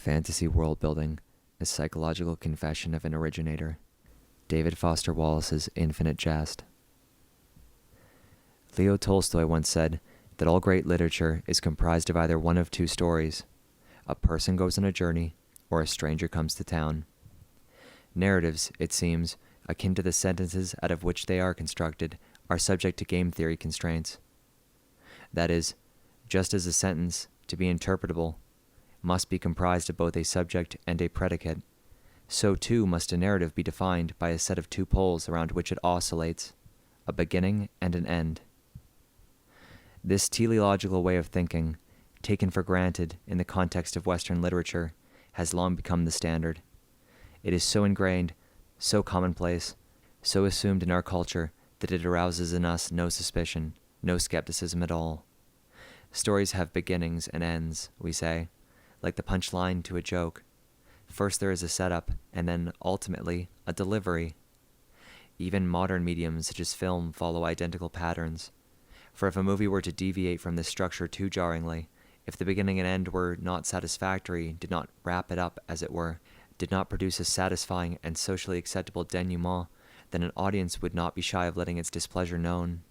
Fantasy world building, a psychological confession of an originator. David Foster Wallace's Infinite Jest. Leo Tolstoy once said that all great literature is comprised of either one of two stories: a person goes on a journey, or a stranger comes to town. Narratives, it seems, akin to the sentences out of which they are constructed, are subject to game theory constraints. That is, just as a sentence, to be interpretable, must be comprised of both a subject and a predicate, so too must a narrative be defined by a set of two poles around which it oscillates, a beginning and an end. This teleological way of thinking, taken for granted in the context of Western literature, has long become the standard. It is so ingrained, so commonplace, so assumed in our culture that it arouses in us no suspicion, no skepticism at all. Stories have beginnings and ends, we say, like the punchline to a joke. First there is a setup, and then, ultimately, a delivery. Even modern mediums such as film follow identical patterns. For if a movie were to deviate from this structure too jarringly, if the beginning and end were not satisfactory, did not wrap it up, as it were, did not produce a satisfying and socially acceptable denouement, then an audience would not be shy of letting its displeasure known.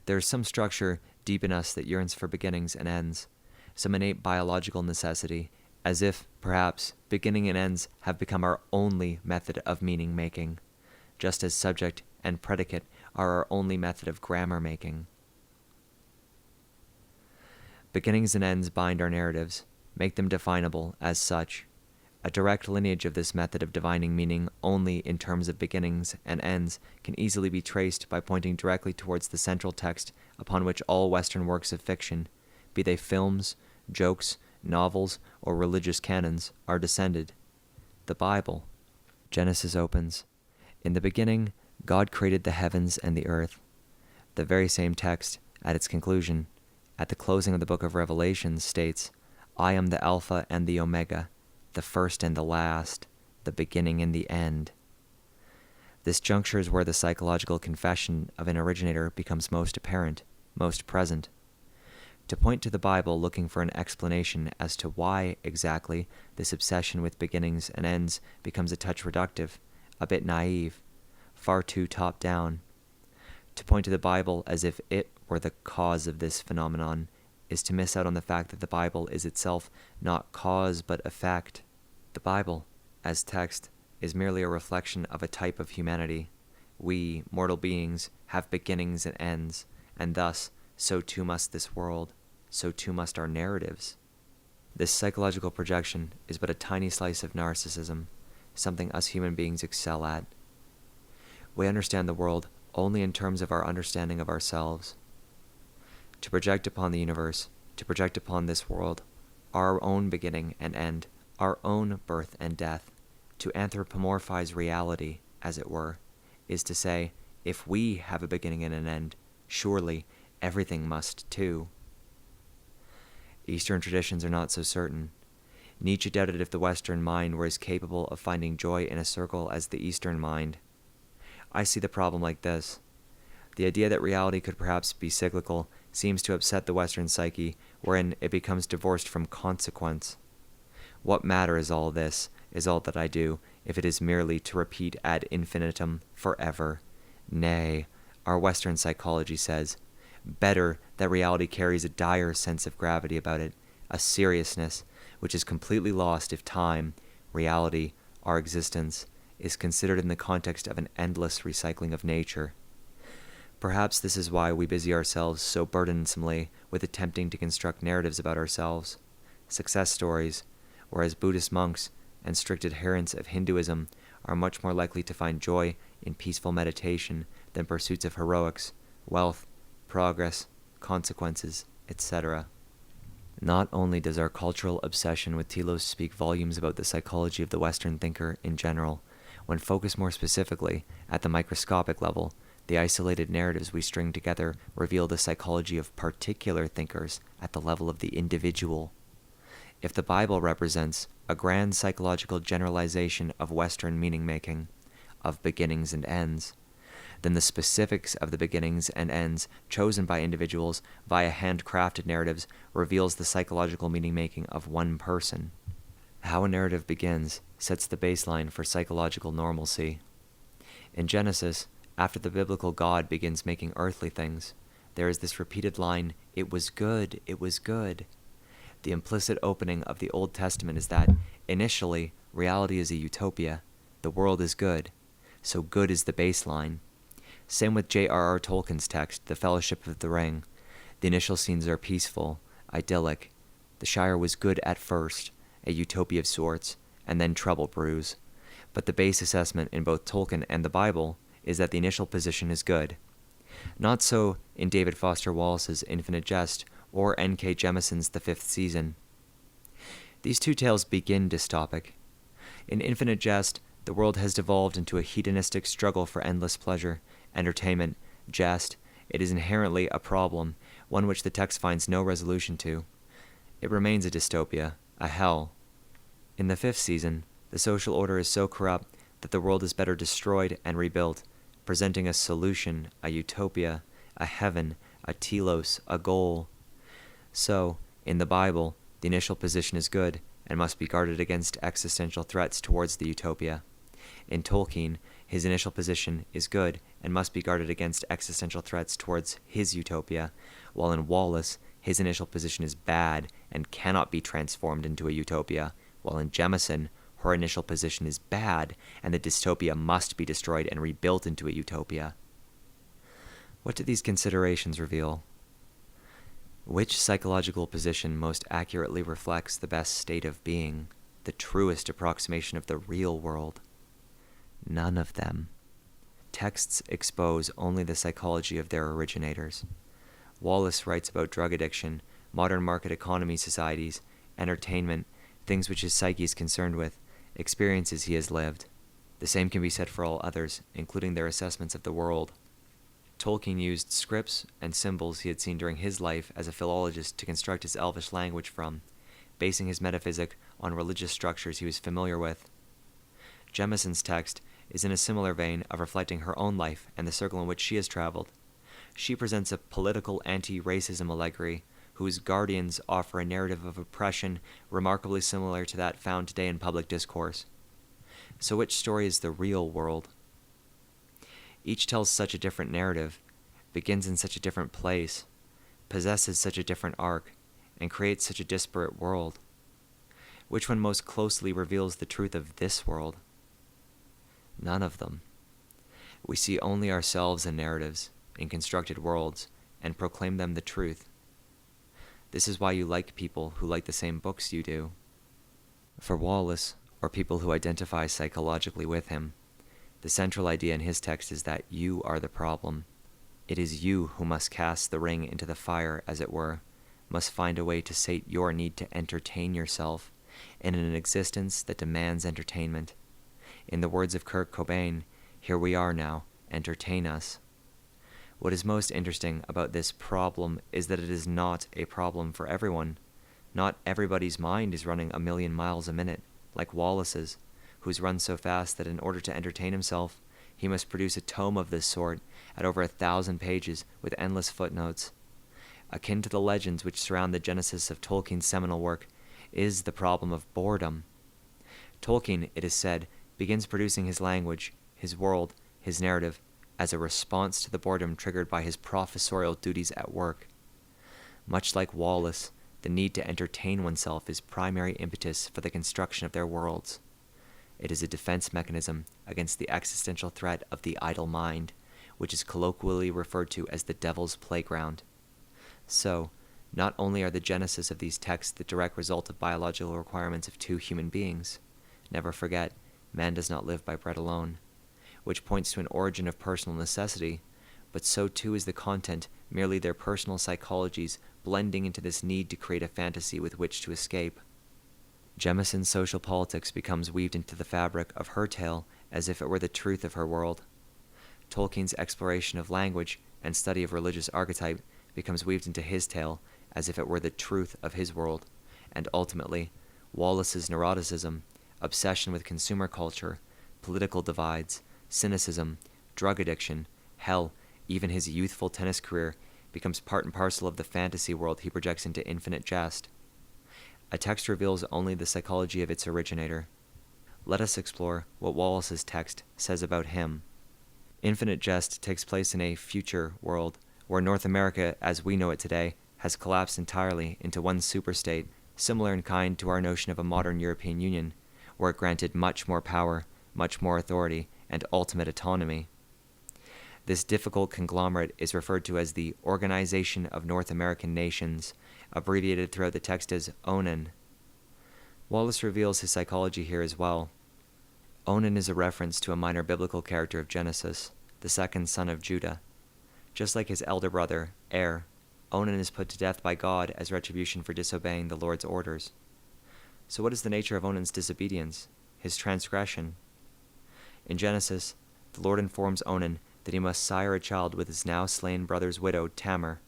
There is some structure deep in us that yearns for beginnings and ends, some innate biological necessity, as if, perhaps, beginning and ends have become our only method of meaning-making, just as subject and predicate are our only method of grammar-making. Beginnings and ends bind our narratives, make them definable as such. A direct lineage of this method of divining meaning only in terms of beginnings and ends can easily be traced by pointing directly towards the central text upon which all Western works of fiction, be they films, jokes, novels, or religious canons, are descended: the Bible. Genesis opens, "In the beginning, God created the heavens and the earth." The very same text, at its conclusion, at the closing of the book of Revelation, states, "I am the Alpha and the Omega, the first and the last, the beginning and the end." This juncture is where the psychological confession of an originator becomes most apparent, most present. To point to the Bible looking for an explanation as to why exactly this obsession with beginnings and ends becomes a touch reductive, a bit naive, far too top-down. To point to the Bible as if it were the cause of this phenomenon is to miss out on the fact that the Bible is itself not cause but effect. The Bible, as text, is merely a reflection of a type of humanity. We, mortal beings, have beginnings and ends, and thus, so too must this world, so too must our narratives. This psychological projection is but a tiny slice of narcissism, something us human beings excel at. We understand the world only in terms of our understanding of ourselves. To project upon the universe, to project upon this world, our own beginning and end, our own birth and death, to anthropomorphize reality, as it were, is to say, if we have a beginning and an end, surely everything must too. Eastern traditions are not so certain. Nietzsche doubted if the Western mind were as capable of finding joy in a circle as the Eastern mind. I see the problem like this. The idea that reality could perhaps be cyclical seems to upset the Western psyche, wherein it becomes divorced from consequence. What matter is all this, is all that I do, if it is merely to repeat ad infinitum forever? Nay, our Western psychology says, better that reality carries a dire sense of gravity about it, a seriousness which is completely lost if time, reality, our existence, is considered in the context of an endless recycling of nature. Perhaps this is why we busy ourselves so burdensomely with attempting to construct narratives about ourselves, success stories, whereas Buddhist monks and strict adherents of Hinduism are much more likely to find joy in peaceful meditation than pursuits of heroics, wealth, progress, consequences, etc. Not only does our cultural obsession with Telos speak volumes about the psychology of the Western thinker in general, when focused more specifically, at the microscopic level, the isolated narratives we string together reveal the psychology of particular thinkers at the level of the individual. If the Bible represents a grand psychological generalization of Western meaning-making, of beginnings and ends, then the specifics of the beginnings and ends chosen by individuals via handcrafted narratives reveals the psychological meaning-making of one person. How a narrative begins sets the baseline for psychological normalcy. In Genesis, after the biblical God begins making earthly things, there is this repeated line, "It was good, it was good." The implicit opening of the Old Testament is that, initially, reality is a utopia. The world is good. So good is the baseline. Same with J.R.R. Tolkien's text, The Fellowship of the Ring. The initial scenes are peaceful, idyllic. The Shire was good at first, a utopia of sorts, and then trouble brews. But the base assessment in both Tolkien and the Bible is that the initial position is good. Not so in David Foster Wallace's Infinite Jest or N.K. Jemison's The Fifth Season. These two tales begin dystopic. In Infinite Jest, the world has devolved into a hedonistic struggle for endless pleasure, entertainment, jest. It is inherently a problem, one which the text finds no resolution to. It remains a dystopia, a hell. In the Fifth Season, the social order is so corrupt that the world is better destroyed and rebuilt, presenting a solution, a utopia, a heaven, a telos, a goal. So, in the Bible, the initial position is good and must be guarded against existential threats towards the utopia. In Tolkien, his initial position is good and must be guarded against existential threats towards his utopia, while in Wallace, his initial position is bad and cannot be transformed into a utopia, while in Jemison, her initial position is bad and the dystopia must be destroyed and rebuilt into a utopia. What do these considerations reveal? Which psychological position most accurately reflects the best state of being, the truest approximation of the real world? None of them. Texts expose only the psychology of their originators. Wallace writes about drug addiction, modern market economy societies, entertainment, things which his psyche is concerned with, experiences he has lived. The same can be said for all others, including their assessments of the world. Tolkien used scripts and symbols he had seen during his life as a philologist to construct his elvish language from, basing his metaphysic on religious structures he was familiar with. Jemison's text is in a similar vein of reflecting her own life and the circle in which she has traveled. She presents a political anti-racism allegory whose guardians offer a narrative of oppression remarkably similar to that found today in public discourse. So which story is the real world? Each tells such a different narrative, begins in such a different place, possesses such a different arc, and creates such a disparate world. Which one most closely reveals the truth of this world? None of them. We see only ourselves in narratives, in constructed worlds, and proclaim them the truth. This is why you like people who like the same books you do. For Wallace, or people who identify psychologically with him, the central idea in his text is that you are the problem. It is you who must cast the ring into the fire, as it were, must find a way to sate your need to entertain yourself in an existence that demands entertainment. In the words of Kurt Cobain, here we are now, entertain us. What is most interesting about this problem is that it is not a problem for everyone. Not everybody's mind is running 1,000,000 miles a minute, like Wallace's, who's run so fast that in order to entertain himself, he must produce a tome of this sort at over 1,000 pages with endless footnotes. Akin to the legends which surround the genesis of Tolkien's seminal work is the problem of boredom. Tolkien, it is said, begins producing his language, his world, his narrative, as a response to the boredom triggered by his professorial duties at work. Much like Wallace, the need to entertain oneself is primary impetus for the construction of their worlds. It is a defense mechanism against the existential threat of the idle mind, which is colloquially referred to as the devil's playground. So, not only are the genesis of these texts the direct result of biological requirements of two human beings, never forget, man does not live by bread alone, which points to an origin of personal necessity, but so too is the content merely their personal psychologies blending into this need to create a fantasy with which to escape. Jemison's social politics becomes weaved into the fabric of her tale as if it were the truth of her world. Tolkien's exploration of language and study of religious archetype becomes weaved into his tale as if it were the truth of his world, and ultimately, Wallace's neuroticism, obsession with consumer culture, political divides, cynicism, drug addiction, hell, even his youthful tennis career becomes part and parcel of the fantasy world he projects into Infinite Jest. A text reveals only the psychology of its originator. Let us explore what Wallace's text says about him. Infinite Jest takes place in a future world where North America, as we know it today, has collapsed entirely into one superstate, similar in kind to our notion of a modern European Union, where it granted much more power, much more authority, and ultimate autonomy. This difficult conglomerate is referred to as the Organization of North American Nations, abbreviated throughout the text as ONAN. Wallace reveals his psychology here as well. Onan is a reference to a minor biblical character of Genesis, the second son of Judah. Just like his elder brother, Er, Onan is put to death by God as retribution for disobeying the Lord's orders. So what is the nature of Onan's disobedience, his transgression? In Genesis, the Lord informs Onan that he must sire a child with his now slain brother's widow, Tamar.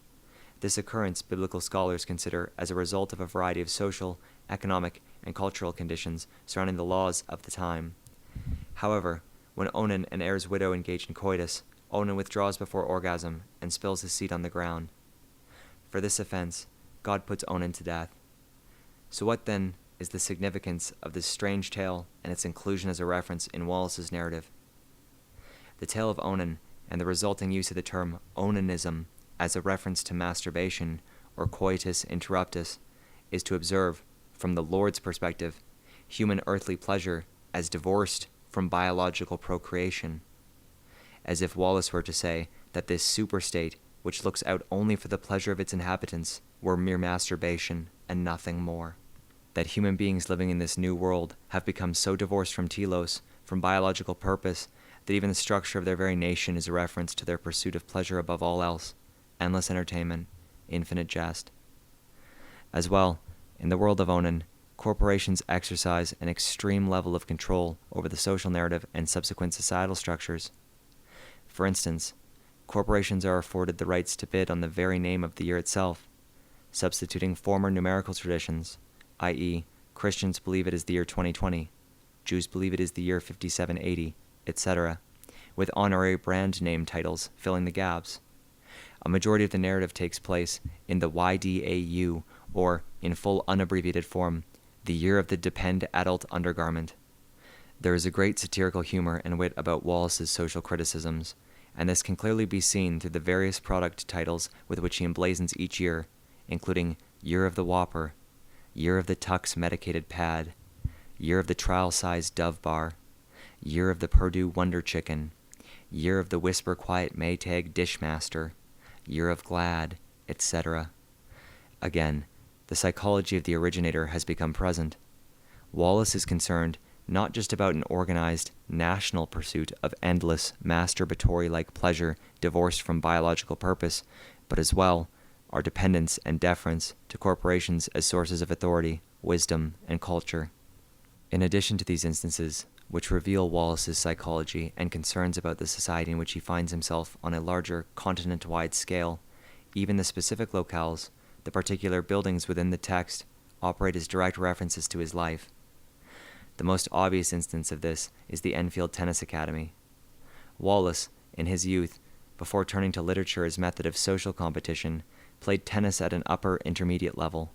This occurrence biblical scholars consider as a result of a variety of social, economic, and cultural conditions surrounding the laws of the time. However, when Onan and Er's widow engage in coitus, Onan withdraws before orgasm and spills his seed on the ground. For this offense, God puts Onan to death. So what then is the significance of this strange tale and its inclusion as a reference in Wallace's narrative? The tale of Onan and the resulting use of the term onanism as a reference to masturbation or coitus interruptus is to observe, from the Lord's perspective, human earthly pleasure as divorced from biological procreation, as if Wallace were to say that this superstate, which looks out only for the pleasure of its inhabitants, were mere masturbation and nothing more. That human beings living in this new world have become so divorced from Telos, from biological purpose, that even the structure of their very nation is a reference to their pursuit of pleasure above all else, endless entertainment, infinite jest. As well, in the world of Onan, corporations exercise an extreme level of control over the social narrative and subsequent societal structures. For instance, corporations are afforded the rights to bid on the very name of the year itself, substituting former numerical traditions, i.e., Christians believe it is the year 2020, Jews believe it is the year 5780, etc., with honorary brand name titles filling the gaps. A majority of the narrative takes place in the YDAU, or, in full unabbreviated form, the year of the depend adult undergarment. There is a great satirical humor and wit about Wallace's social criticisms, and this can clearly be seen through the various product titles with which he emblazons each year, including Year of the Whopper, Year of the Tux Medicated Pad, Year of the Trial-Size Dove Bar, Year of the Purdue Wonder Chicken, Year of the Whisper Quiet Maytag Dishmaster, Year of Glad, etc. Again, the psychology of the originator has become present. Wallace is concerned not just about an organized, national pursuit of endless, masturbatory-like pleasure divorced from biological purpose, but as well our dependence and deference to corporations as sources of authority, wisdom, and culture. In addition to these instances, which reveal Wallace's psychology and concerns about the society in which he finds himself on a larger, continent-wide scale, even the specific locales, the particular buildings within the text, operate as direct references to his life. The most obvious instance of this is the Enfield Tennis Academy. Wallace, in his youth, before turning to literature as method of social competition, played tennis at an upper intermediate level.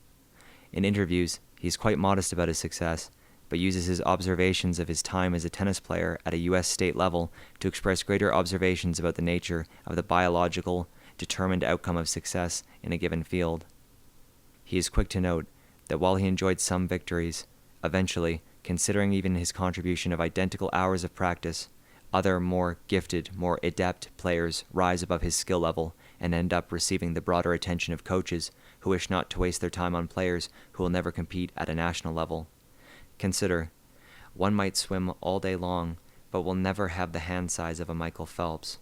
In interviews, he is quite modest about his success, but uses his observations of his time as a tennis player at a U.S. state level to express greater observations about the nature of the biological, determined outcome of success in a given field. He is quick to note that while he enjoyed some victories, eventually, considering even his contribution of identical hours of practice, other more gifted, more adept players rise above his skill level and end up receiving the broader attention of coaches who wish not to waste their time on players who will never compete at a national level. Consider, one might swim all day long, but will never have the hand size of a Michael Phelps.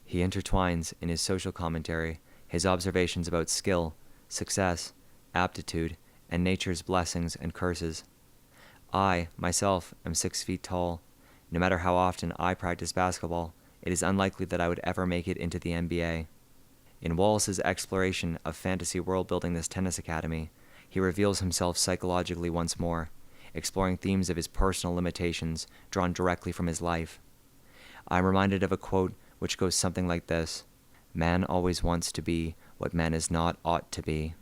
He intertwines in his social commentary his observations about skill, success, aptitude, and nature's blessings and curses. I, myself, am 6 feet tall. No matter how often I practice basketball, it is unlikely that I would ever make it into the NBA. In Wallace's exploration of fantasy world-building this tennis academy, he reveals himself psychologically once more, exploring themes of his personal limitations drawn directly from his life. I am reminded of a quote which goes something like this: "Man always wants to be what man is not ought to be."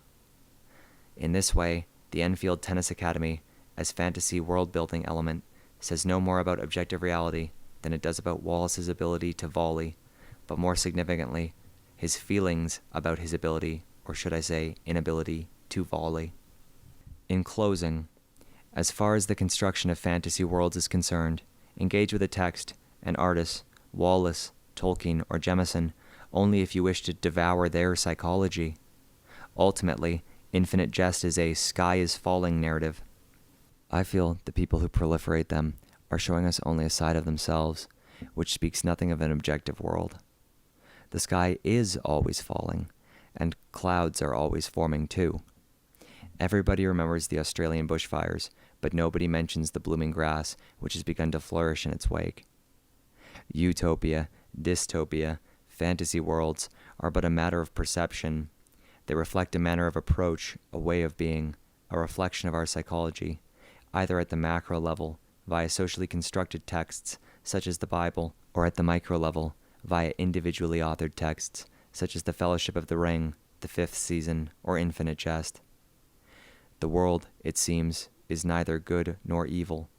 In this way, The Enfield Tennis Academy, as fantasy world-building element, says no more about objective reality than it does about Wallace's ability to volley, but more significantly, his feelings about his ability, or should I say, inability, to volley. In closing, as far as the construction of fantasy worlds is concerned, engage with a text, an artist, Wallace, Tolkien, or Jemison, only if you wish to devour their psychology. Ultimately, Infinite Jest is a sky is falling narrative. I feel the people who proliferate them are showing us only a side of themselves, which speaks nothing of an objective world. The sky is always falling, and clouds are always forming too. Everybody remembers the Australian bushfires, but nobody mentions the blooming grass which has begun to flourish in its wake. Utopia, dystopia, fantasy worlds are but a matter of perception. They reflect a manner of approach, a way of being, a reflection of our psychology, either at the macro level, via socially constructed texts, such as the Bible, or at the micro level, via individually authored texts, such as the Fellowship of the Ring, the Fifth Season, or Infinite Jest. The world, it seems, is neither good nor evil.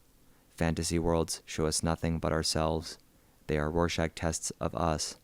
Fantasy worlds show us nothing but ourselves. They are Rorschach tests of us.